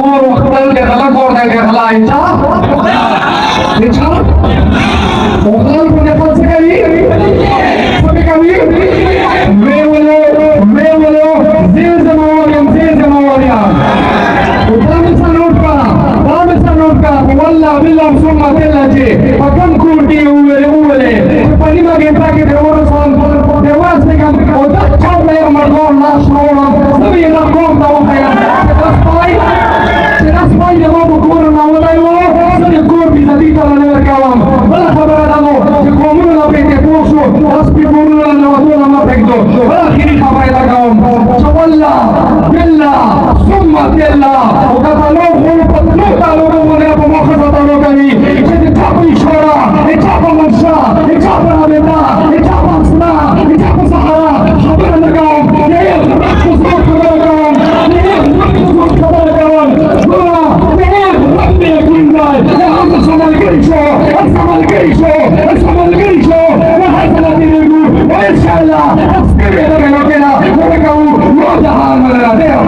الامور واختلت الامور ده انت وخلف نفس كبير ميولو زي مواليان وطامسا نوتكا والله بالله ثم تلاجي فكم كورتي أولي فني ما جيتا كي دورسون دواس نكم وده شاب يا مرضون لا شعورا سبي نقوم توقيا تناسباي دمو بكور ناولاي سبي كور بيزاديتا لنور كلام ولا خبر دمو يقومون لبيت يفوشو أسبي كورنا لنواتونا ما تكدو ولا خيري خبر دكاهم شوالا بلا ثم تلا وكتلو خلو تلو مونيا بمخصة تلو كني جدي تابي شورا تابا منشا تابا نبتا تابا سنا تابا سحرا خبر دكاهم نيل خصوص خبر دكاهم نيل خصوص خبر دكاهم نيل ربي كناي أنت سمال جيشو وحسنا تنقول وإن شاء الله أسكري لك لكنا ولكو وجهان ولا دير